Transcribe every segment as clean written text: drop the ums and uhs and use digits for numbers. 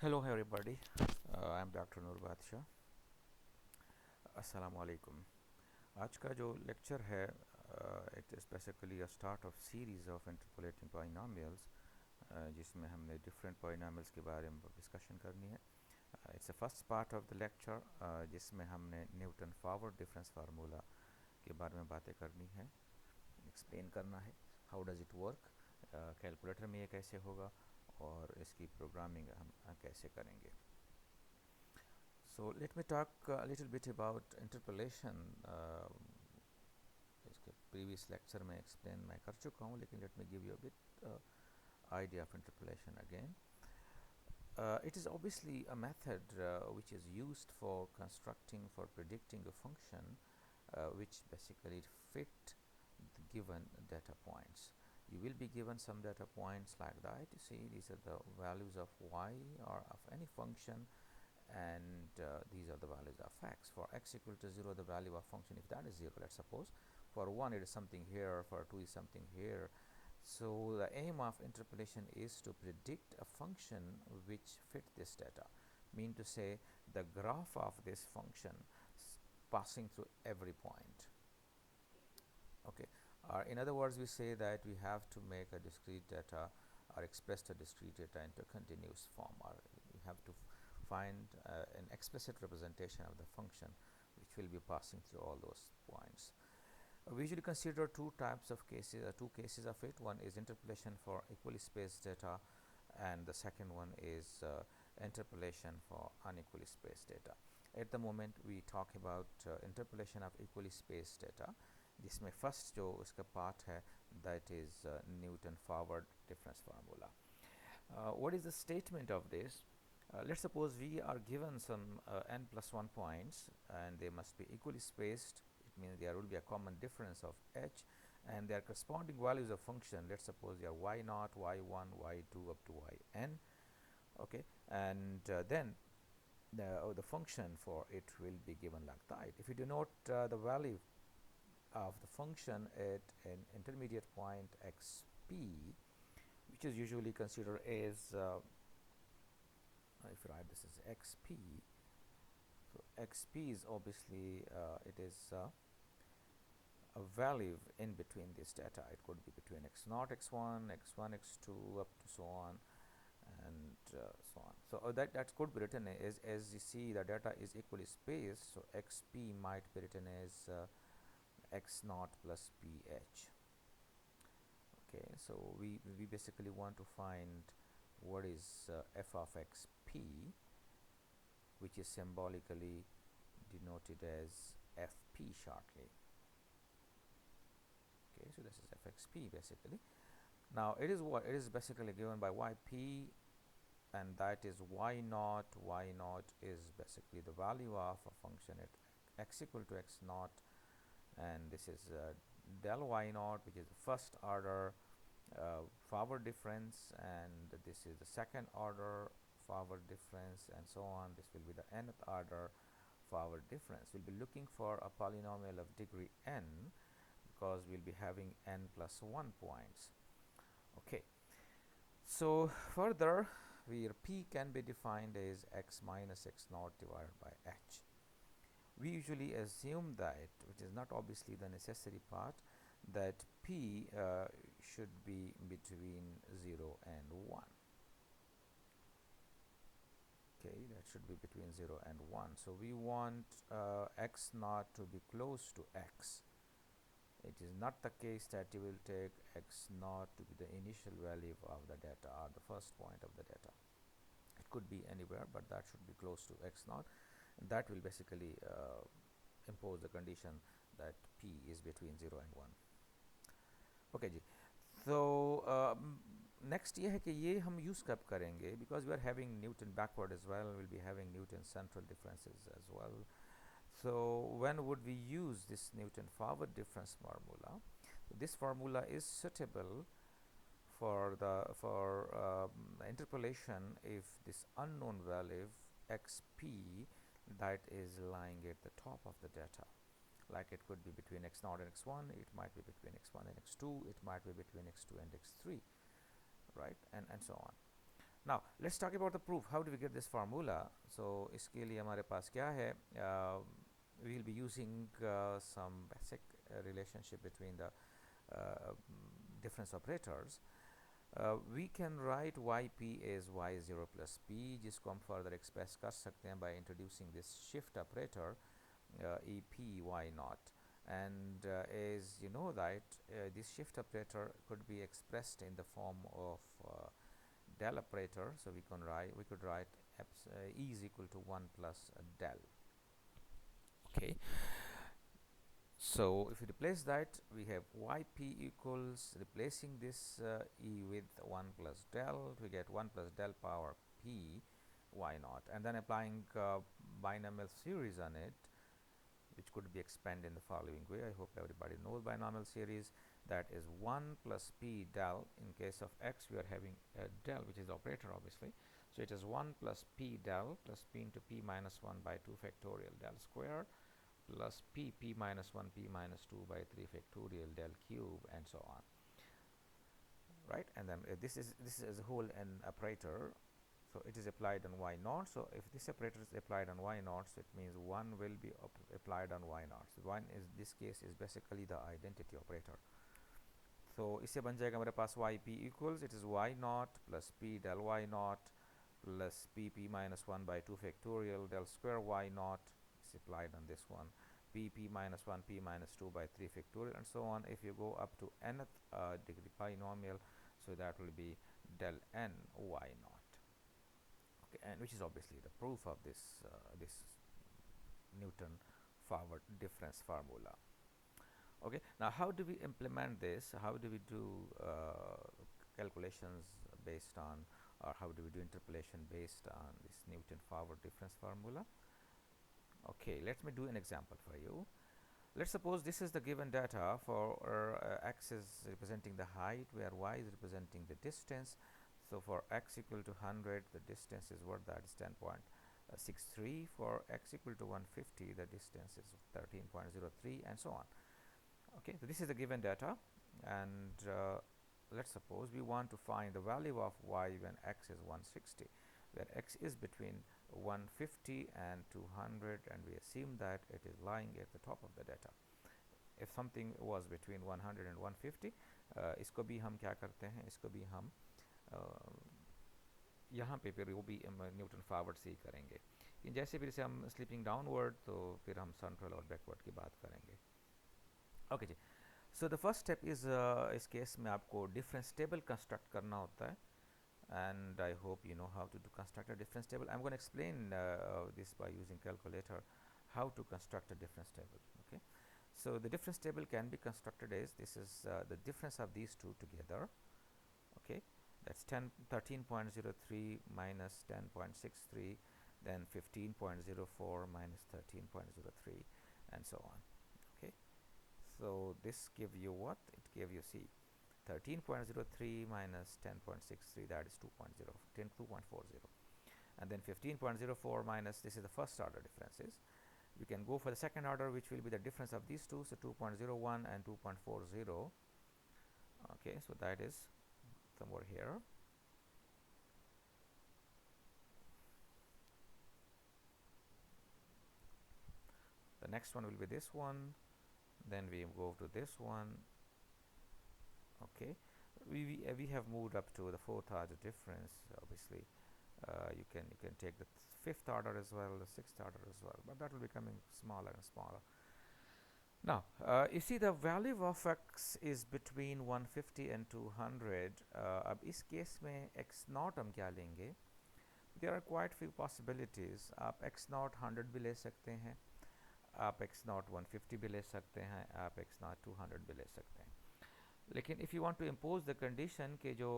Hello everybody, I'm Dr. Noor Badshah. Assalamu alaikum. आज का जो लेक्चर है it is basically a start of series of interpolating polynomials जिसमें हमने different polynomials के बारे में डिस्कशन करनी है. It's a first part of the lecture जिसमें हमने न्यूटन फॉरवर्ड डिफरेंस फार्मूला के बारे में बातें करनी है, एक्सप्लेन करना है how does it work, calculator में ये कैसे होगा और इसकी प्रोग्रामिंग हम कैसे करेंगे. So let me talk a little bit about interpolation. इसके previous lecture में explain मैं कर चुका हूँ, लेकिन let me give you a bit idea of interpolation again. It is obviously a method which is used for constructing, for predicting a function which basically fit the given data points. You will be given some data points like that. You see, these are the values of y or of any function, and these are the values of x. For x equal to 0, the value of function, if that is 0, let's suppose, for 1 it is something here, for 2 is something here. So the aim of interpolation is to predict a function which fit this data, mean to say the graph of this function passing through every point. Okay, in other words, we say that we have to make a discrete data or express the discrete data into a continuous form, or we have to find an explicit representation of the function which will be passing through all those points. We usually consider two types of cases, two cases of it. One is interpolation for equally spaced data, and the second one is interpolation for unequally spaced data. At the moment we talk about interpolation of equally spaced data. जिसमें first जो इसका part है that is Newton forward difference formula. What is the statement of this? Let's suppose we are given some n plus 1 points and they must be equally spaced. It means there will be a common difference of h, and their corresponding values of function, let's suppose they are y0, y1, y2 up to yn. Okay, and then the function for it will be given like that. If you denote the value of the function at an intermediate point xp, which is usually considered as if you write this as xp, so xp is obviously it is a value in between this data. It could be between x0, x1, x1, x2 up to so on, and so on. So that could be written as you see the data is equally spaced, so xp might be written as x0 plus ph. Okay, so we basically want to find what is f of xp, which is symbolically denoted as fp shortly. Okay, so this is fxp basically. Now it is what it is basically given by yp, and that is y0. Y0 is basically the value of a function at x equal to x0, and this is del y0, which is the first order forward difference, and this is the second order forward difference, and so on. This will be the nth order forward difference. We'll be looking for a polynomial of degree n because we'll be having n plus 1 points. Okay, so further where p can be defined as x minus x0 divided by h. We usually assume that, which is not obviously the necessary part, that p should be between 0 and 1. Okay, that should be between 0 and 1. So we want x0 to be close to x. It is not the case that you will take x0 to be the initial value of the data or the first point of the data. It could be anywhere, but that should be close to x0. That will basically impose the condition that p is between 0 and 1. Okay ji, so next ये है कि ये हम use कब करेंगे, because we are having Newton backward as well, we'll be having Newton central differences as well. So when would we use this Newton forward difference formula? This formula is suitable for the interpolation if this unknown value xp that is lying at the top of the data, like it could be between x0 and x1, it might be between x1 and x2, it might be between x2 and x3, right, and so on. Now let's talk about the proof. How do we get this formula? So इसके लिए हमारे पास क्या है? We'll be using some basic relationship between the difference operators. We can write yp as y0 plus p, जिसको हम further express कर सकते हैं by introducing this shift operator ep y naught. And as you know that this shift operator could be expressed in the form of del operator. So we could write e is equal to 1 plus del. Okay, so if you replace that, we have yp equals, replacing this e with 1 plus del, we get 1 plus del power p y naught, and then applying binomial series on it, which could be expanded in the following way. I hope everybody knows binomial series. That is 1 plus p del. In case of x, we are having a del, which is the operator obviously. So it is 1 plus p del plus p into p minus 1 by 2 factorial del square plus p minus 1 p minus 2 by 3 factorial del cube, and so on. Right, and then this is as a whole an operator. So it is applied on y naught. So if this operator is applied on y naught, so it means 1 will be applied on y naught. So 1 is, this case is basically the identity operator. So इससे बन जाएगा हमारे पास yp equals, it is y naught plus p del y naught plus p minus 1 by 2 factorial del square y naught is applied on this one, p minus 1 p minus 2 by 3 factorial, and so on. If you go up to nth degree binomial, so that will be del n y naught. Okay, and which is obviously the proof of this this Newton forward difference formula. Okay, now how do we implement this? How do we do calculations based on, or how do we do interpolation based on this Newton forward difference formula? Okay, let me do an example for you. Let's suppose this is the given data for x is representing the height, where y is representing the distance. So for x equal to 100, the distance is what? That is 10.63. For x equal to 150, the distance is 13.03, and so on. Okay, so this is the given data, and let's suppose we want to find the value of y when x is 160, where x is between 150 and 200, and we assume that it is lying at the top of the data. If something was between 100 and 150, इसको भी हम क्या करते हैं, इसको भी हम यहाँ पे फिर वो भी न्यूटन फॉरवर्ड से ही करेंगे, कि जैसे फिर से हम स्लिपिंग डाउनवर्ड, तो फिर हम सेंट्रल और बैकवर्ड की बात करेंगे. ओके जी, so the first step is, इस केस में आपको डिफरेंस टेबल कंस्ट्रक्ट करना होता है, and I hope you know how to construct a difference table. I'm going to explain this by using calculator, how to construct a difference table. Okay, so the difference table can be constructed as, this is the difference of these two together. Okay, that's 13.03 minus 10.63, then 15.04 minus 13.03, and so on. Okay, so this give you what? It gave you, see, 13.03 minus 10.63, that is 2.40, and then 15.04 minus, this is the first order differences. We can go for the second order, which will be the difference of these two, so 2.01 and 2.40. Okay, so that is somewhere here. The next one will be this one, then we go to this one. Okay, we have moved up to the fourth order difference. Obviously, you can take the fifth order as well, the sixth order as well, but that will be becoming smaller and smaller. Now, you see the value of x is between 150 and 200. अब इस case में x naught हम क्या लेंगे? There are quite few possibilities. आप x naught 100 भी ले सकते हैं, आप x naught 150 भी ले सकते हैं, आप x naught 200 भी ले सकते हैं. लेकिन if you want to impose the condition के जो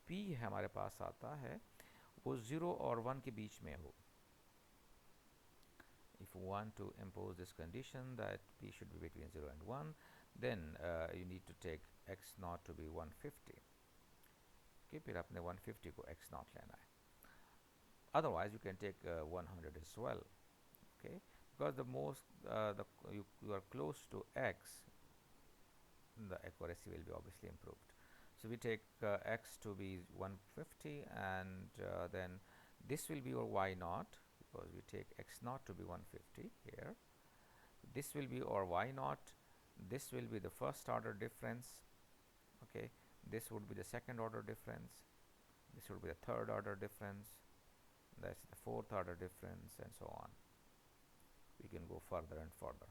p है हमारे पास आता है, वो 0 और 1 के बीच में हो. If you want to impose this condition that p should be between 0 and 1, then you need to take x naught to be 150. Okay, फिर आपने 150 को x naught लेना है. Otherwise, you can take 100 as well. Okay, because the most you are close to x, the accuracy will be obviously improved. So we take x to be 150, and then this will be our y naught, because we take x naught to be 150 here. This will be our y naught. This will be the first order difference. Okay, this would be the second order difference. This would be the third order difference. That's the fourth order difference, and so on. We can go further and further.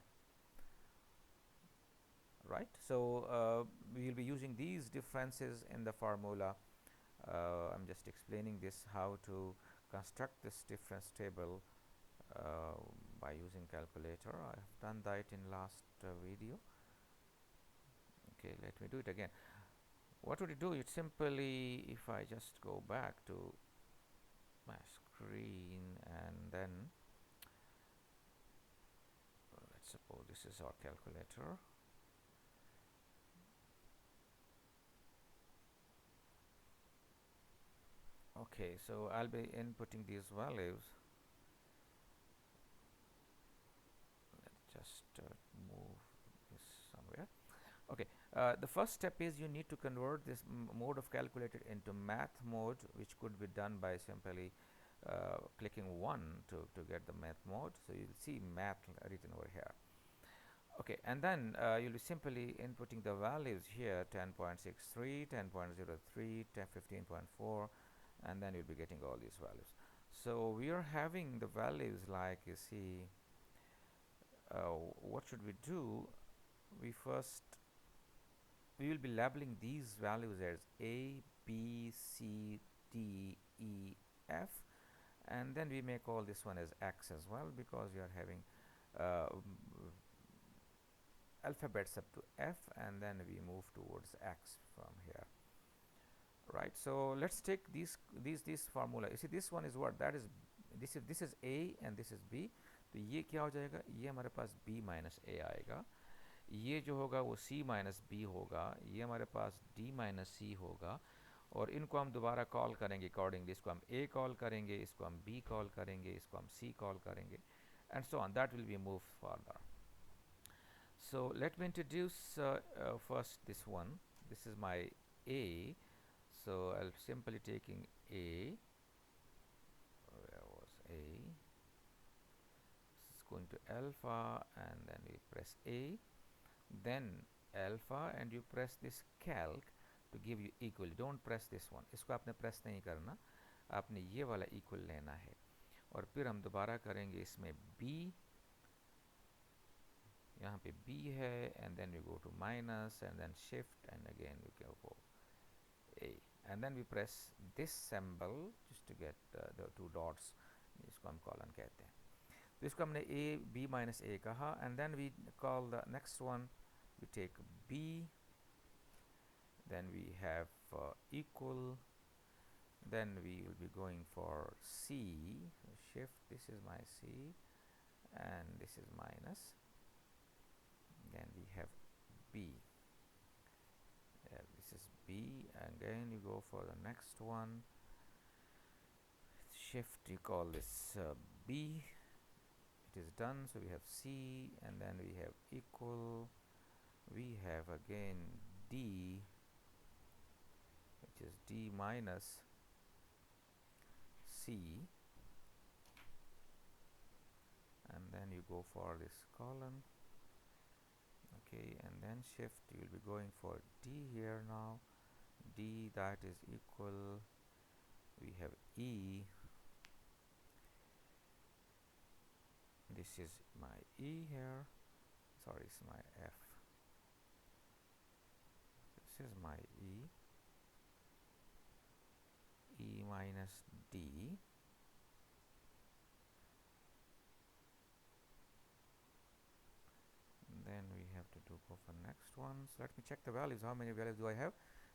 Right, so we will be using these differences in the formula. I'm just explaining this, how to construct this difference table by using calculator. I have done that in last video. Okay, let me do it again. What would you do? It simply, if I just go back to my screen, and then let's suppose this is our calculator. Okay, so I'll be inputting these values. Let's just move this somewhere. Okay, the first step is you need to convert this mode of calculator into math mode, which could be done by simply clicking 1 to get the math mode. So you'll see math written over here. Okay, and then you'll be simply inputting the values here: 10.63, 10.03, 15.4, and then you'll be getting all these values. So we are having the values, like you see. What should we do? We will be labeling these values as A, B, C, D, E, F, and then we may call this one as X as well, because we are having alphabets up to F, and then we move towards X from here. Right, so let's take this formula. You see, this one is what? That is, this is A and this is B. तो ये क्या हो जाएगा? ये हमारे पास B minus A आएगा. ये जो होगा वो C माइनस B होगा. ये हमारे पास D माइनस C होगा. और इनको हम दोबारा कॉल करेंगे अकॉर्डिंगली. इसको हम A कॉल करेंगे, इसको हम B कॉल करेंगे, इसको हम C कॉल करेंगे, and so on. That will be moved further. So let me introduce first this one. This is my A. So I'll simply taking A. Where was A? This is going to alpha, and then we press A, then alpha, and you press this calc to give you equal. Don't press this one. इसको आपने press नहीं करना, आपने ये वाला equal लेना है. और फिर हम दोबारा करेंगे इसमें B. यहाँ पे B है, and then we go to minus, and then shift, and again we go for A, and then we press this symbol just to get the two dots. इसको हम colon कहते हैं. तो इसको हमने A, B minus A कहा, and then we call the next one. We take B, then we have equal, then we will be going for C. So shift, this is my C, and this is minus, then we have B. This is B, and again you go for the next one. Shift, you call this B. It is done. So we have C, and then we have equal. We have again D, which is D minus C, and then you go for this column. Okay, and then shift, you will be going for D here now. D, that is equal. We have E. This is my E here. Sorry, it's my F. This is my E. E minus D. Then we have to go for next one. So let me check the values. How many values do I have?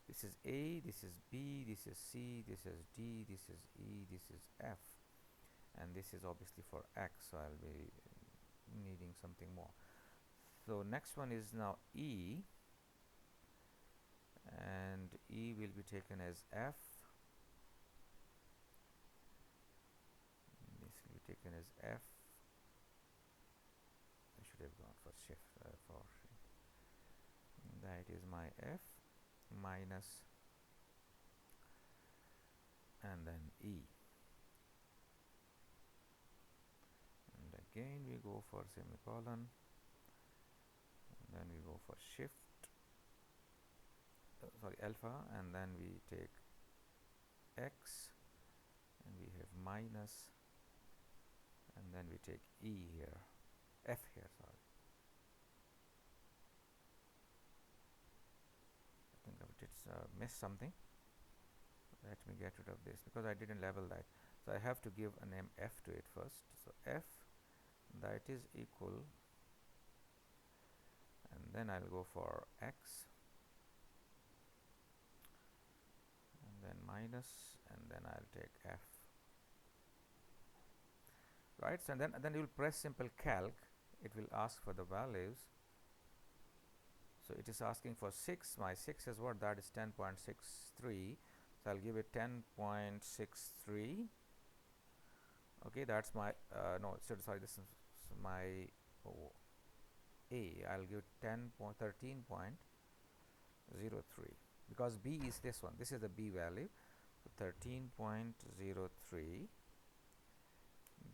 This is A, this is B, this is C, this is D, this is E, this is F, and this is obviously for X, so I'll be needing something more. So next one is now E, and E will be taken as F. This will be taken as F. I should have gone for shift. That is my F minus and then E, and again we go for semicolon, and then we go for shift, sorry, alpha, and then we take X, and we have minus, and then we take E here, F here, sorry. I think I did miss something. Let me get rid of this because I didn't label that. So I have to give a name F to it first. So F, that is equal, and then I'll go for X, and then minus, and then I'll take F. Right, so then you'll press simple calc. It will ask for the values. So it is asking for 6. My 6 is what? That is 10.63. So I'll give it 10.63. Okay, that's my no, sorry, this is my A. I'll give 13.03 because B is this one. This is the B value. So 13.03.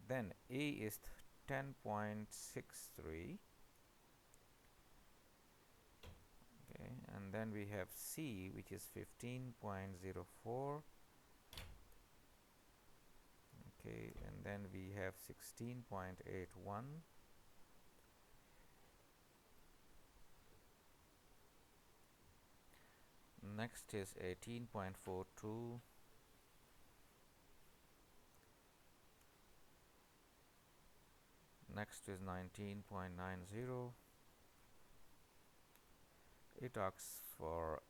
Then A is 10.63. Okay, and then we have C, which is 15.04. Okay, and then we have 16.81. Next is 18.42. Next is 19.90. It asks for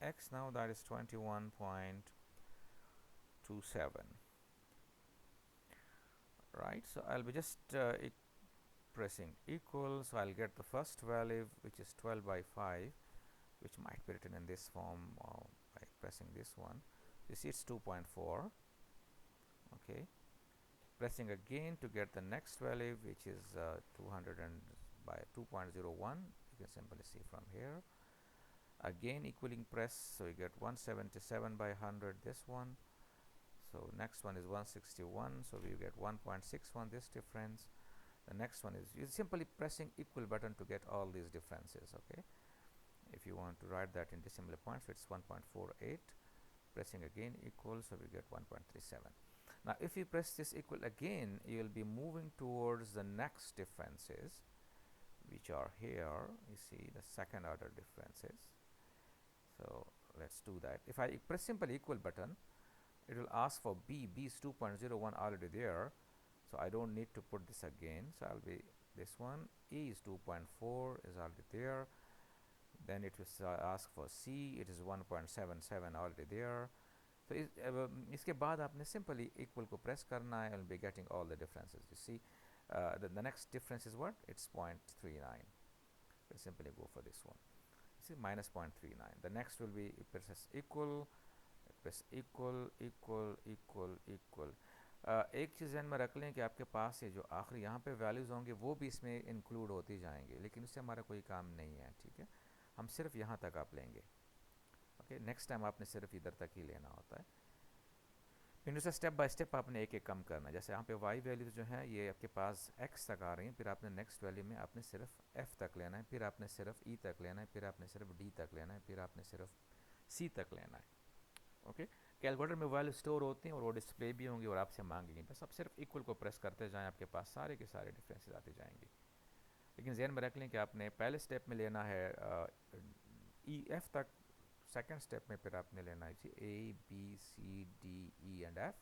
X now, that is 21.27. Right, so I'll be just pressing equal, so I'll get the first value, which is 12 by 5, which might be written in this form by pressing this one. You see it's 2.4. Okay, pressing again to get the next value, which is 200 and by 2.01. You can simply see from here. Again equaling press, so you get 177 by 100, this one. So next one is 161, so we get 1.61, this difference. The next one is, you're simply pressing equal button to get all these differences. Okay, if you want to write that in decimal points, it's 1.48. Pressing again equal, so we get 1.37. Now if you press this equal again, you will be moving towards the next differences, which are here. You see the second order differences. So let's do that. If I press simple equal button, it will ask for B. B is 2.01 already there, so I don't need to put this again. So I'll be this one. E is 2.4 is already there. Then it will ask for C. It is 1.77 already there. So इसके बाद आपने simply equal को press करना है, and be getting all the differences. You see, the next difference is what? It's 0.39. We'll simply go for this one. See, minus 0.39. The next will be, it presses equal, press equal, equal, equal, equal. एक चीज़ ध्यान में रख लें कि आपके पास ये जो आखिरी यहाँ पे वैल्यूज़ होंगे वो भी इसमें इंक्लूड होती जाएंगे, लेकिन उससे हमारा कोई काम नहीं है. ठीक है, हम सिर्फ यहाँ तक आप लेंगे. ओके, नेक्स्ट टाइम आपने सिर्फ इधर तक ही लेना होता है. फिर उसे स्टेप बाय स्टेप आपने एक एक कम करना है. जैसे यहाँ पे वाई वैल्यूज़ जो हैं ये आपके पास एक्स तक आ रही हैं, फिर आपने नेक्स्ट वैल्यू में आपने सिर्फ एफ तक लेना है, फिर आपने सिर्फ ई तक लेना है, फिर आपने सिर्फ डी तक लेना है, फिर आपने सिर्फ सी तक लेना है. ओके, कैलकुलेटर में वैल्यू स्टोर होती हैं और वो डिस्प्ले भी होंगी और आपसे मांगेंगी. बस आप सिर्फ इक्वल को प्रेस करते जाएं, आपके पास सारे के सारे डिफरेंसेस आते जाएंगे. लेकिन ज़हन में रख लें कि आपने पहले स्टेप में लेना है ई एफ तक, सेकंड स्टेप में फिर आपने लेना है A B C D E and F.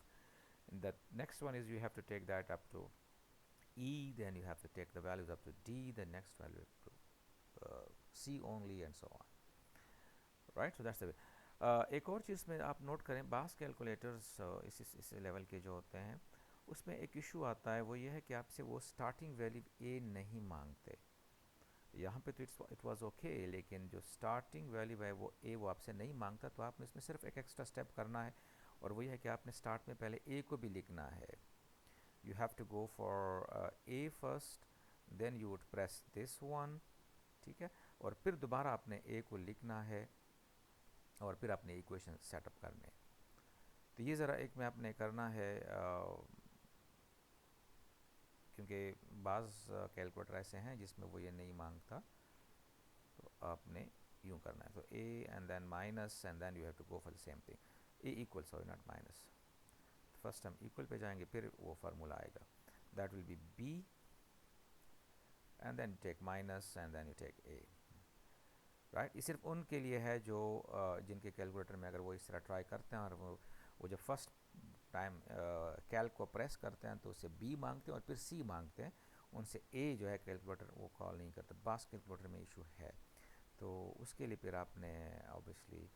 The next one is you have to take that up to E, then you have to take the values up to D, the next value to C only, and so on. Right, so that's the way. एक और चीज़ में आप note करें, बास calculators इस level के जो होते हैं उसमें एक इशू आता है, वो ये है कि आपसे वो स्टार्टिंग वैल्यू ए नहीं मांगते. यहाँ पे तो इट वाज ओके, लेकिन जो स्टार्टिंग वैल्यू है वो ए वो आपसे नहीं मांगता, तो आपने इसमें सिर्फ एक एक्स्ट्रा स्टेप करना है, और वही है कि आपने स्टार्ट में पहले ए को भी लिखना है. You have to go for A first, then you would press this one. ठीक है, और फिर दोबारा आपने ए को लिखना है और फिर आपने इक्वेशन सेटअप करने. तो ये ज़रा एक में आपने करना है, क्योंकि बाज़ कैलकुलेटर ऐसे हैं जिसमें वो ये नहीं मांगता, तो आपने यूँ करना है, तो A and then minus and then you have to go for the same thing, A equal, sorry not minus, first हम इक्वल पे जाएंगे, फिर वो फार्मूला आएगा, that will be B and then you take minus and then you take A, right. ये सिर्फ उनके लिए है जो जिनके कैलकुलेटर में अगर वो इस तरह ट्राई करते हैं और वो जब फर्स्ट टाइम कैल्क को प्रेस करते हैं तो उससे बी मांगते हैं और फिर सी मांगते हैं, उनसे ए जो है कैलकुलेटर वो कॉल नहीं करता। बास कैलकुलेटर में इशू है, तो उसके लिए फिर आपने ऑब्वियसली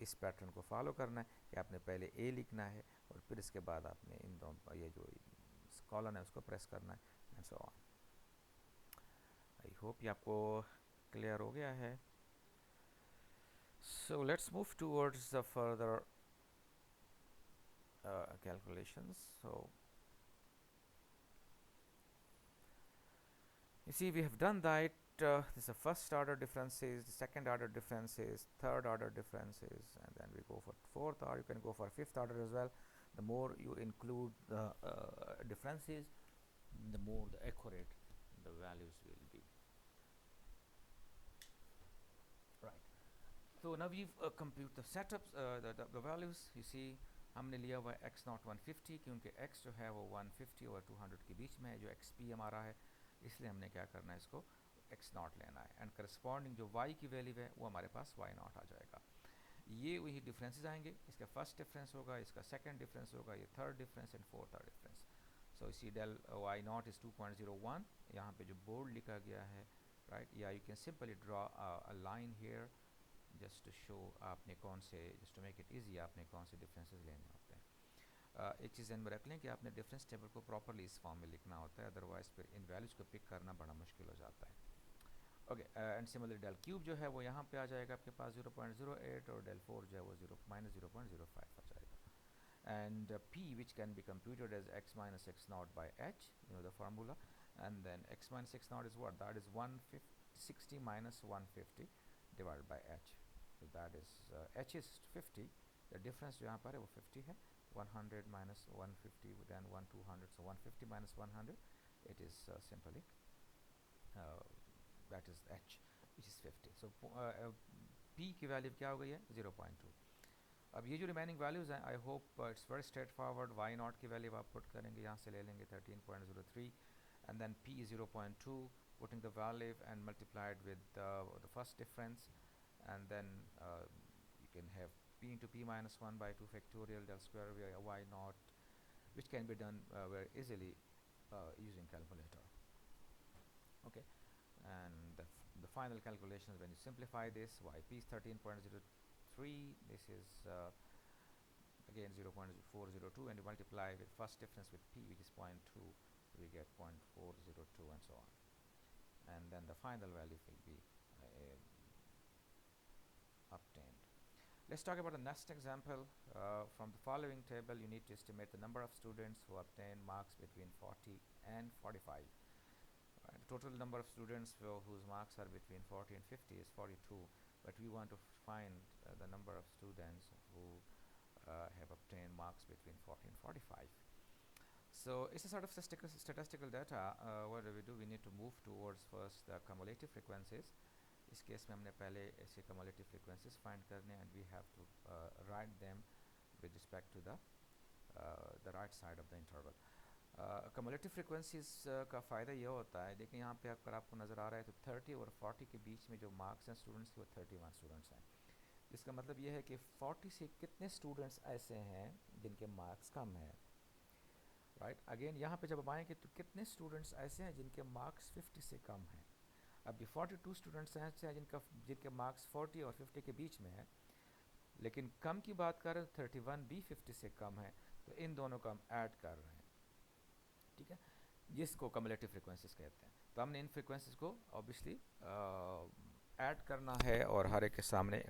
इस पैटर्न को फॉलो करना है कि आपने पहले ए लिखना है और फिर इसके बाद आपने इन दोनों ये जो कॉलन है उसको प्रेस करना है and so on. I hope ये आपको क्लियर हो गया है। So let's move towards the further calculations. So you see we have done that. This is the first order differences, the second order differences, third order differences, and then we go for fourth, or you can go for fifth order as well. The more you include the differences, the more the accurate the values will be. Right. So now we've compute the setups, the values. You see हमने लिया हुआ है x not 150, क्योंकि x जो है वो 150 और 200 के बीच में है जो xp हमारा है, इसलिए हमने क्या करना है, इसको x नॉट लेना है, एंड करस्पॉन्डिंग जो y की वैल्यू है वो हमारे पास y नॉट आ जाएगा। ये वही डिफरेंसेस आएंगे, इसका फर्स्ट डिफरेंस होगा, इसका सेकंड डिफरेंस होगा, ये third difference and fourth difference. So इसी डेल y नॉट इज़ 2.01, यहाँ पे जो बोर्ड लिखा गया है, राइट, या you can simply draw a line here just to show आपने कौन से, just to make it easy, आपने कौन से डिफरेंसेस लेने होते हैं। एक चीज़ ध्यान में रख लें कि आपने डिफरेंस टेबल को प्रॉपरली इस फॉर्म में लिखना होता है, अदरवाइज फिर इन वैल्यूज़ को पिक करना बड़ा मुश्किल हो जाता है। Okay, and similarly del cube जो है वो यहाँ पे आ जाएगा आपके पास 0.08, और डेल 4 जो है वो -0.05 आ जाएगा। And p which can be computed as x minus x naught by h, you know the formula, and then x minus x naught is what, that is 160 minus 150 divided by h, so that is h is 50, the difference जो यहाँ पर है वो 50 है, 100 minus 150 then 200, so 150 minus 100, it is simply that is h which is 50, so p की value क्या हो गई है 0.2। अब ये जो रिमेनिंग वैल्यूज़ हैं, I hope it's very straightforward, Y naught की वैल्यू आप पुट करेंगे, यहाँ से ले लेंगे 13.03 and then P 0.2, putting the value and multiplied with the first difference, and then you can have p into p minus 1 by 2 factorial del square via y naught, which can be done very easily using calculator. Okay, and the final calculations, when you simplify this, yp is 13.03, this is again 0.402, and you multiply with first difference with p which is 0.2, so we get 0.402 and so on, and then the final value will be obtained. Let's talk about the next example. From the following table you need to estimate the number of students who obtain marks between 40 and 45. The total number of students whose marks are between 40 and 50 is 42, but we want to find the number of students who have obtained marks between 40 and 45. So it's a sort of statistical data. What do? We need to move towards first the cumulative frequencies. इस case में हमने पहले ऐसे cumulative frequencies find करने, and we have to write them with respect to the right side of the interval. Cumulative frequencies का फ़ायदा ये होता है, देखिए यहाँ पे अगर आपको नज़र आ रहा है तो 30 और 40 के बीच में जो मार्क्स हैं स्टूडेंट्स के वो 31 स्टूडेंट्स हैं, जिसका मतलब ये है कि 40 से कितने स्टूडेंट्स ऐसे हैं जिनके मार्क्स कम हैं, राइट। अगेन यहाँ पे जब हम आएंगे तो कितने स्टूडेंट्स ऐसे हैं जिनके मार्क्स 50 से कम हैं। अभी 42 स्टूडेंट्स ऐसे हैं जिनके मार्क्स 40 और 50 के बीच में है, लेकिन कम की बात कर रहे हैं 31 भी 50 से कम है, तो इन दोनों को हम ऐड कर रहे हैं, ठीक है, जिसको कम्युलेटिव फ्रीक्वेंसीज कहते हैं। तो हमने इन फ्रीक्वेंसीज को ऑब्वियसली ऐड करना है और हर एक के सामने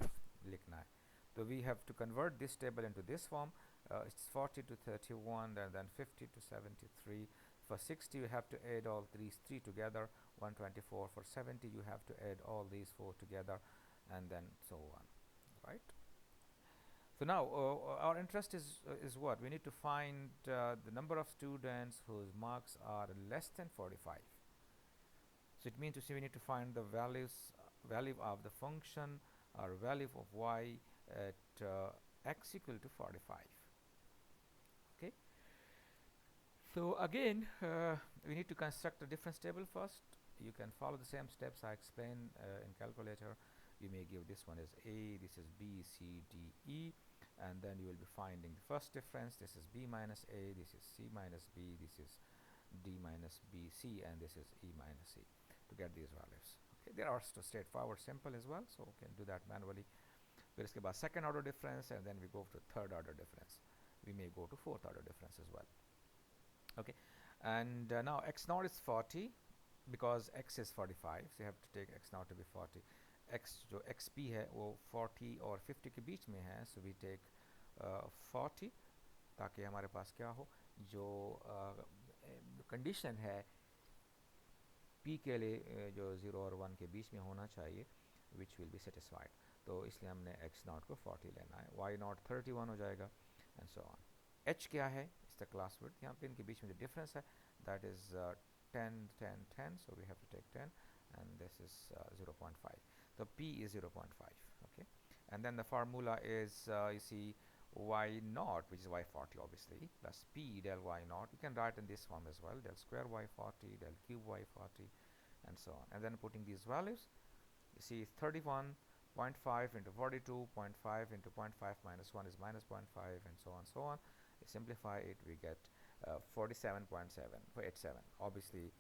लिखना है। तो we have to convert this table into this form, it's 40 to 31 and then 50 to 73. For 60 you have to add all these three together, 124. For 70 you have to add all these four together, and then so on, right? So now our interest is what? We need to find the number of students whose marks are less than 45. So it means to say we need to find the value of the function or value of y at x equal to 45. Okay. So again, we need to construct a difference table first. You can follow the same steps I explained in calculator. You may give this one as a, this is b, c, d, e, and then you will be finding the first difference. This is b minus a, this is c minus b, this is d minus b, c, and this is e minus c to get these values. Okay, they are straightforward, simple as well, so we can do that manually. फिर इसके बाद second order difference, and then we go to third order difference. We may go to fourth order difference as well. Okay, and now x naught is 40 because x is 45, so you have to take x naught to be 40. x जो xp है वो 40 और 50 के बीच में है, so we take 40 ताकि हमारे पास क्या हो, जो कंडीशन है p के लिए जो 0 और 1 के बीच में होना चाहिए, which will be satisfied. तो इसलिए हमने x naught को 40 लेना है, y naught 31 हो जाएगा, and so on. h क्या है, इस द क्लास विड्थ, यहाँ पे इनके बीच में जो डिफरेंस है that is 10 10 10, so we have to take 10, and this is 0.5. So p is 0.5. Okay, and then the formula is you see y naught, which is y40 obviously, plus p del y naught. You can write in this form as well, del square y40, del cube y40, and so on. And then putting these values, you see 31.5 into 42.5 into 0.5 minus 1 is minus 0.5, and so on, so on. You simplify it, we get 47.7. Obviously,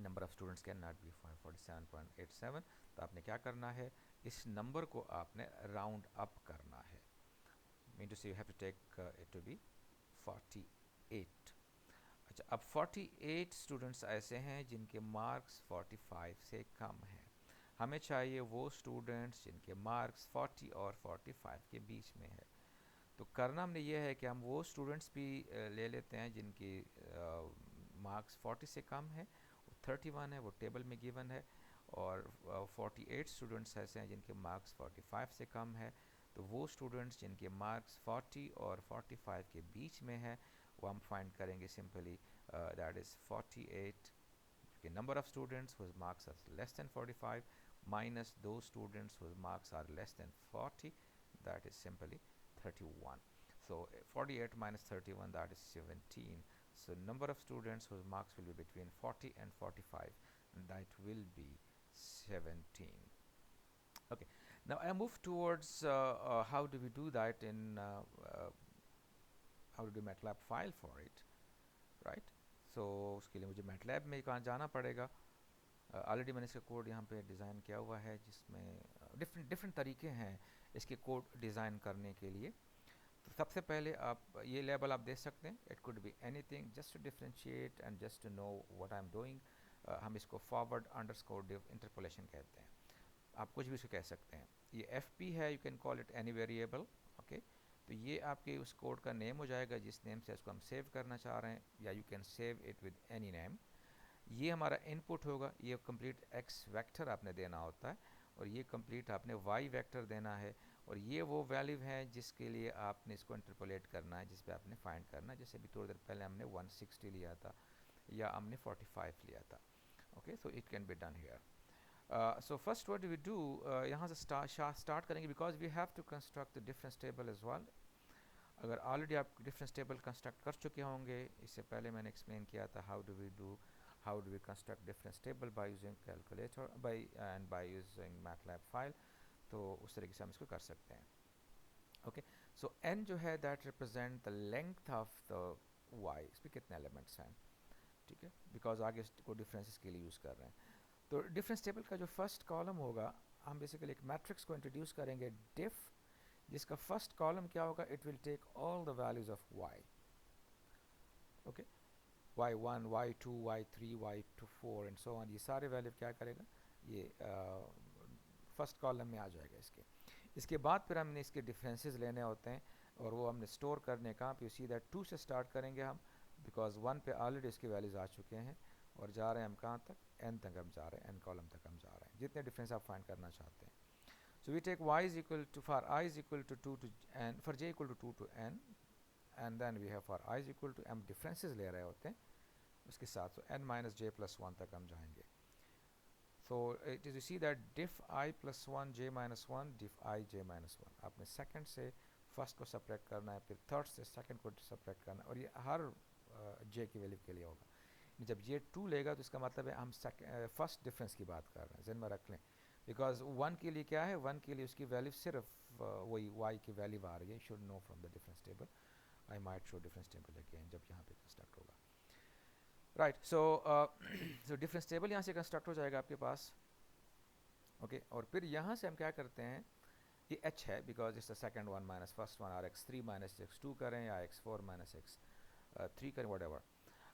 number of students cannot be 47.87. तो आपने क्या करना है, इस number को आपने round up करना है. Mean to say you have to take it to be 48. अच्छा, अब 48 स्टूडेंट्स ऐसे हैं जिनके मार्क्स 45 से कम हैं. हमें चाहिए वो स्टूडेंट्स जिनके मार्क्स 40 और 45 के बीच में है. तो करना हमने ये है कि हम वो स्टूडेंट्स भी ले लेते हैं जिनकी मार्क्स 40 से कम है, 31 है, वो टेबल में गिवन है, और 48 स्टूडेंट्स ऐसे हैं जिनके मार्क्स 45 से कम है. तो वो स्टूडेंट्स जिनके मार्क्स 40 और 45 के बीच में है वो हम फाइंड करेंगे सिंपली, दैट इज़ 48 के number of students whose marks are less than 45 minus दो students whose marks are less than 40, that is simply 31. So 48 minus 31, that is 17. So number of students whose marks will be between 40 and 45, and that will be 17. Okay, now I move towards how do we do that in how to do MATLAB file for it, right? So उसके लिए मुझे MATLAB में कहाँ जाना पड़ेगा. Already मैंने इसका code यहाँ पे डिज़ाइन किया हुआ है, जिसमें डिफरेंट तरीके हैं इसके कोड डिज़ाइन करने के लिए. तो सबसे पहले आप ये लेबल आप दे सकते हैं, it could be anything, just to differentiate and just to know what I am doing. हम इसको फॉरवर्ड अंडरस्कोर डिव इंटरपोलेशन कहते हैं. आप कुछ भी इसको कह सकते हैं. ये एफ पी है, you can call it any variable. Okay, तो ये आपके उस कोड का नेम हो जाएगा जिस नेम से इसको हम सेव करना चाह रहे हैं, या you can save it with any name. ये हमारा इनपुट होगा, ये कंप्लीट एक्स वेक्टर आपने देना होता है, और ये कंप्लीट आपने वाई वेक्टर देना है, और ये वो वैल्यू है जिसके लिए आपने इसको इंटरपोलेट करना है, जिस पे आपने फाइंड करना है. जैसे अभी थोड़ी देर पहले हमने 160 लिया था या हमने 45 लिया था. Okay, so it can be done here. So first what do we do, यहाँ से स्टार्ट करेंगे because we have to construct the difference table as well. अगर ऑलरेडी आप डिफरेंस टेबल कंस्ट्रक्ट कर चुके होंगे, इससे पहले मैंने एक्सप्लेन किया था how do we construct difference table by using calculator by using MATLAB file. तो उस तरीके से हम इसको कर सकते हैं. ओके, सो n जो है that represent the length of the y. इसमें कितने एलिमेंट्स हैं, ठीक है, बिकॉज आगे इसको डिफरेंसेस के लिए यूज़ कर रहे हैं. तो डिफरेंस टेबल का जो फर्स्ट कॉलम होगा, हम बेसिकली एक मैट्रिक्स को इंट्रोड्यूस करेंगे डिफ, जिसका फर्स्ट कॉलम क्या होगा, it will take all the values of y. Okay, y1, y2, y3, y4 and so on. ये सारे वैल्यू क्या करेगा, ये फर्स्ट कॉलम में आ जाएगा. इसके बाद फिर हमने इसके डिफरेंसेस लेने होते हैं, और वो हमने स्टोर करने का. यू सी दैट 2 से स्टार्ट करेंगे हम, बिकॉज 1 पे ऑलरेडी इसके वैल्यूज आ चुके हैं, और जा रहे हैं हम कहाँ तक, n तक हम जा रहे हैं, n कॉलम तक हम जा रहे हैं, जितने डिफरेंस आप फाइंड करना चाहते हैं. So we take y is equal to, for I is equal to 2 to n, for j equal to 2 to n, and then we have for I is equal to, हम differences ले रहे होते हैं उसके साथ, so n minus j plus 1 तक हम जाएंगे. So it is, you see that diff I plus 1 j minus 1 diff I j minus 1, आपने second से first को subtract करना है, फिर third से second को subtract करना है, और ये हर j की वैल्यू के लिए होगा. जब ये 2 लेगा तो इसका मतलब है हम फर्स्ट डिफरेंस की बात कर रहे हैं, जहन में रख लें, बिकॉज 1 के लिए क्या है, 1 के लिए उसकी वैल्यू सिर्फ वही y की वैल्यू आ रही है. Should know from the difference table. I might show difference table again जब यहाँ पे कंस्ट्रक्ट होगा. राइट, सो डिफरेंस टेबल यहाँ से कंस्ट्रक्ट हो जाएगा आपके पास. ओके, और फिर यहाँ से हम क्या करते हैं, ये h है because it's the second one minus first one, और x3 माइनस x2 करें या x4 माइनस x3 करें, वट एवर.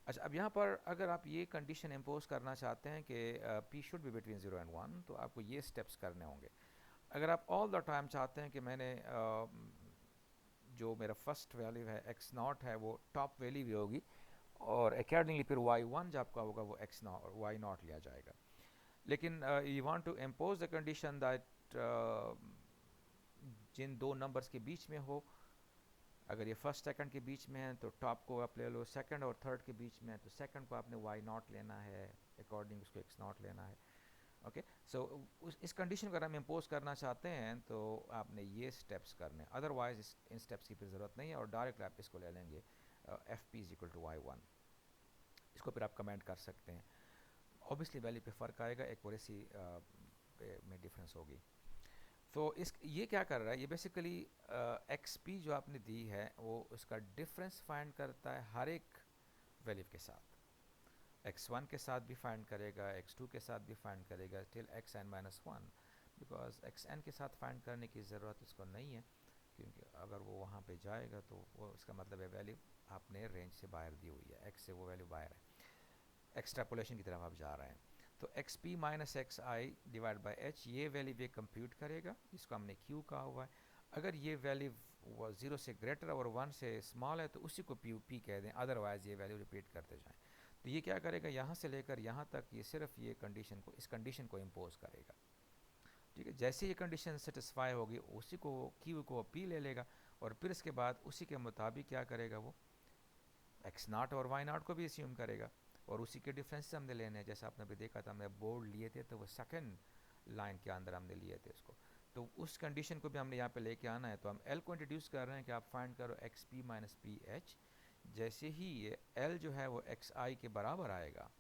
अच्छा, अब यहाँ पर अगर आप ये कंडीशन इम्पोज करना चाहते हैं कि p should be between 0 and 1, तो आपको ये स्टेप्स करने होंगे. अगर आप ऑल द टाइम चाहते हैं कि मैंने जो मेरा फर्स्ट वैल्यू है x नॉट है वो टॉप वैल्यू भी होगी, और अकॉर्डिंगली फिर y1 जो आपका होगा वो x नॉट और y नॉट लिया जाएगा. लेकिन you want to impose the condition that जिन दो नंबर्स के बीच में हो, अगर ये फर्स्ट सेकंड के बीच में है तो टॉप को आप ले लो, सेकंड और थर्ड के बीच में है तो सेकंड को आपने y नॉट लेना है, अकॉर्डिंग उसको x नॉट लेना है. ओके, सो इस कंडीशन को अगर हम इम्पोज करना चाहते हैं तो आपने ये स्टेप्स करने, अदरवाइज इन स्टेप्स की फिर ज़रूरत नहीं है, और डायरेक्ट आप इसको ले लेंगे F P is equal to y1. इसको फिर आप कमेंट कर सकते हैं. ऑब्वियसली वैल्यू पे फ़र्क आएगा, एक्यूरेसी में डिफरेंस होगी. तो इस ये क्या कर रहा है, ये बेसिकली एक्स पी जो आपने दी है वो उसका डिफरेंस फाइंड करता है हर एक वैल्यू के साथ. x1 के साथ भी फाइंड करेगा, x2 के साथ भी फाइंड करेगा, till xn minus 1, because xn के साथ फाइंड करने की ज़रूरत उसको नहीं है, क्योंकि अगर वो वहाँ पे जाएगा तो वो इसका मतलब है वैल्यू आपने रेंज से बाहर दी हुई है, x से वो वैल्यू बाहर है, एक्सट्रापोलेशन की तरफ आप जा रहे हैं. तो x P minus x I divide by H, ये वैल्यू ये कंप्यूट करेगा, जिसको हमने क्यू कहा हुआ है. अगर ये वैल्यू 0 से ग्रेटर और 1 से स्मॉल है तो उसी को पी कह दें, अदरवाइज ये वैल्यू रिपीट करते जाएं. तो ये क्या करेगा, यहाँ से लेकर यहाँ तक ये सिर्फ ये कंडीशन को, इस कंडीशन को इम्पोज करेगा. ठीक है, जैसे ये कंडीशन सेटिस्फाई होगी उसी को क्यू को पी ले लेगा, और फिर इसके बाद उसी के मुताबिक क्या करेगा, वो एक्स नाट और वाई नाट को भी अस्यूम करेगा, और उसी के डिफरेंस हमने लेने हैं. जैसा आपने अभी देखा था, हमने बोर्ड लिए थे तो वो सेकंड लाइन के अंदर हमने लिए थे उसको, तो उस कंडीशन को भी हमने यहाँ पे लेके आना है. तो हम एल को इंट्रोड्यूस कर रहे हैं कि आप फाइंड करो x P minus P H. जैसे ही ये एल जो है वो एक्स आई के बराबर आएगा,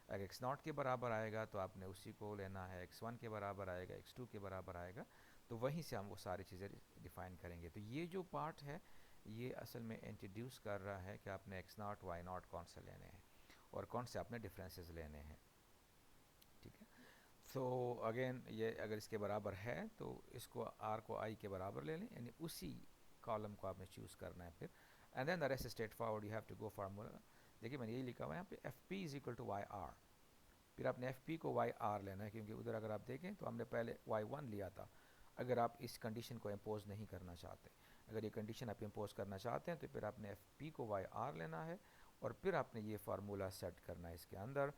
अगर एक्स नॉट के बराबर आएगा तो आपने उसी को लेना है, एक्स वन के बराबर आएगा, एक्स टू के बराबर आएगा, तो वहीं से हम वो सारी चीज़ें डिफ़ाइन करेंगे. तो ये जो पार्ट है ये असल में इंट्रोड्यूस कर रहा है कि आपने एक्स नॉट वाई नॉट कौन से लेने हैं और कौन से आपने डिफरेंसेस लेने हैं. ठीक है, सो अगेन ये अगर इसके बराबर है तो इसको आर को आई के बराबर ले लें, यानी उसी कॉलम को आपने चूज़ करना है फिर, and then the rest straight forward, you have to go formula. देखिए मैंने यही लिखा हुआ है यहाँ पे, F P is equal to Y R. फिर आपने एफ पी को वाई आर लेना है, क्योंकि उधर अगर आप देखें तो हमने पहले वाई वन लिया था. अगर आप इस कंडीशन को इम्पोज नहीं करना चाहते, अगर ये कंडीशन आप इम्पोज करना चाहते हैं तो फिर आपने एफ पी को वाई आर लेना है, और फिर आपने ये फार्मूला सेट करना है इसके अंदर.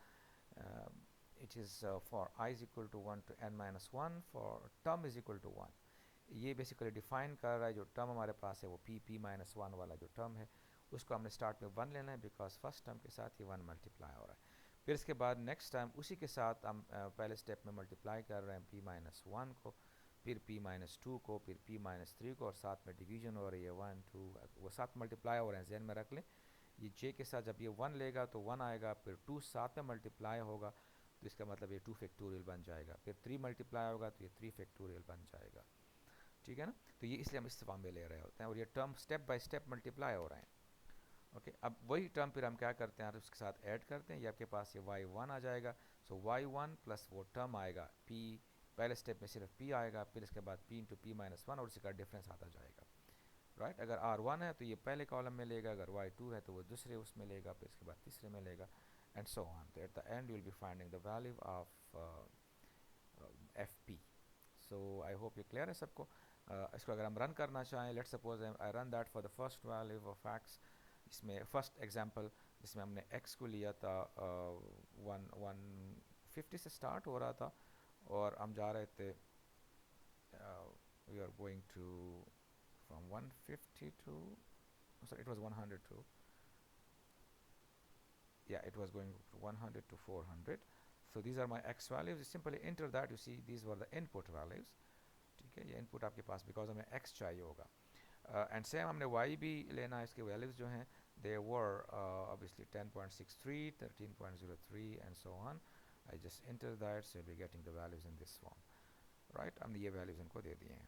It is for I is equal to 1 to n minus 1, for term is equal to 1. ये बेसिकली डिफाइन कर रहा है जो टर्म हमारे पास है वो पी माइनस 1 वाला जो टर्म है उसको हमने स्टार्ट में 1 लेना है, बिकॉज फर्स्ट टर्म के साथ ही 1 मल्टीप्लाई हो रहा है. फिर इसके बाद नेक्स्ट टाइम उसी के साथ हम पहले स्टेप में मल्टीप्लाई कर रहे हैं पी माइनस 1 को, फिर पी माइनस 2 को, फिर पी माइनस 3 को, और साथ में डिवीजन हो रही है 1 2, वो साथ मल्टीप्लाई हो रहे हैं, जहन में रख लें. ये जे के साथ जब ये 1 लेगा तो 1 आएगा, फिर 2 साथ में मल्टीप्लाई होगा तो इसका मतलब ये 2 फैक्टोरियल बन जाएगा, फिर 3 मल्टीप्लाई होगा तो ये 3 फैक्टोरियल बन जाएगा. ठीक है ना, तो ये इसलिए हम इस फॉर्म में ले रहे होते हैं, और ये term step by step multiply हो रहे हैं. ओके, अब वही टर्म फिर हम क्या करते हैं, उसके साथ ऐड करते हैं, ये आपके पास ये y1 आ जाएगा. सो y1 प्लस वो टर्म आएगा p, पहले स्टेप में सिर्फ p आएगा, फिर इसके बाद p इंटू पी माइनस 1, और इसका डिफरेंस आता जाएगा. राइट, अगर r1 है तो ये पहले कॉलम में लेगा, अगर y2 है तो वो दूसरे उसमें लेगा, फिर इसके बाद तीसरे में लेगा, एंड सो ऑन. तो at the end you will be finding the value of F P. So I hope ये क्लियर है सबको. इसको अगर हम रन करना चाहें, let's suppose I run that for the first value of x. इसमें फर्स्ट एग्जांपल जिसमें हमने x को लिया था 150 से स्टार्ट हो रहा था, और हम जा रहे थे we are going to from 150 to, sorry, it was 100 to, yeah, it was going to 100 to 400. So these are my x values. You simply enter that. You see these were the input values. ठीक है, ये input आपके पास because हमें x चाहिए होगा. And same हमने y भी लेना है. इसके values जो हैं they were obviously 10.63, 13.03 and so on. I just enter that, so you'll be getting the values in this form. Right, हमने ये values इनको दे दिए हैं.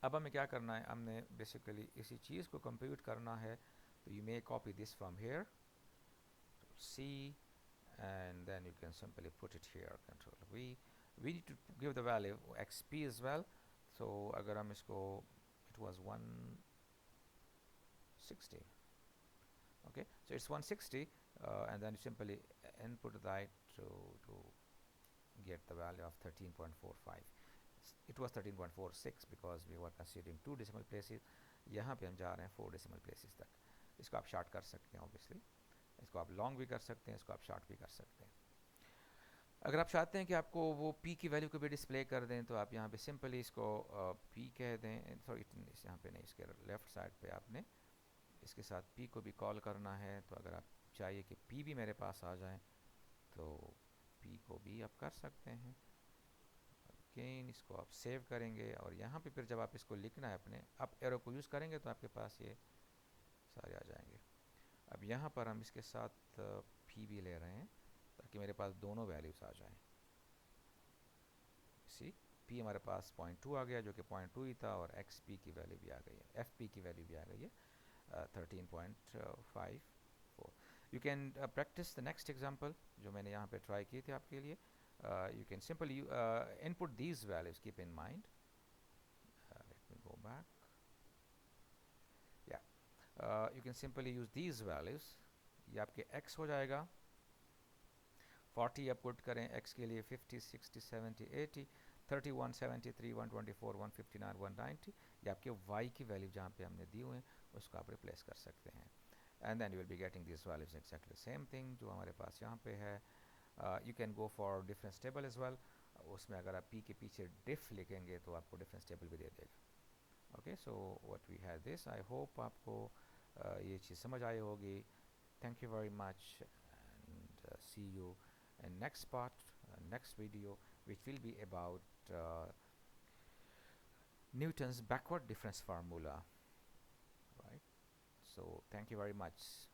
अब हमें क्या करना है, हमने basically इसी चीज़ को compute करना है. तो you may copy this from here, C, and then you can simply put it here, control V. We need to give the value xp as well. So अगर हम इसको, it was 160. Okay, so it's 160, and then you simply input that to get the value of 13.45. It was 13.46 because we were considering 2 decimal places. यहाँ पे हम जा रहे हैं 4 decimal places तक. इसको आप short कर सकते हैं obviously. इसको आप लॉन्ग भी कर सकते हैं, इसको आप शॉर्ट भी कर सकते हैं. अगर आप चाहते हैं कि आपको वो p की वैल्यू को भी डिस्प्ले कर दें तो आप यहाँ पे सिंपली इसको p कह दें. सॉरी, यहाँ पे नहीं, इसके लेफ्ट साइड पे आपने इसके साथ p को भी कॉल करना है. तो अगर आप चाहिए कि p भी मेरे पास आ जाए तो p को भी आप कर सकते हैं. अगेन इसको आप सेव करेंगे और यहाँ पे फिर जब आप इसको लिखना है अपने, आप एरो को यूज़ करेंगे तो आपके पास ये सारे आ जाएंगे. अब यहाँ पर हम इसके साथ p भी ले रहे हैं ताकि मेरे पास दोनों वैल्यूज़ आ जाएं. सी, p हमारे पास 0.2 आ गया जो कि 0.2 ही था, और xp की वैल्यू भी आ गई है, fp की वैल्यू भी आ गई है 13.54. You can practice the next example जो मैंने यहाँ पे ट्राई की थी आपके लिए. You can simply input these values, keep in mind. Let me go back. You can simply use these values. ये आपके x हो जाएगा. 40 आप पुट करें x के लिए, 50, 60, 70, 80, 31, 73, 124, 159, 190. ये आपके y की वैल्यू जहाँ पे हमने दी हुए हैं उसको आप रिप्लेस कर सकते हैं. And then you will be getting these values exactly the same thing जो हमारे पास यहाँ पे है. You can go for difference table as well. उसमें अगर आप p के पीछे diff लिखेंगे तो आपको difference table भी दे देगा. Okay, so what we had this. I hope आपको ये चीज़ समझ आई होगी. Thank you very much, and see you in next part, next video, which will be about Newton's backward difference formula. Right. So thank you very much.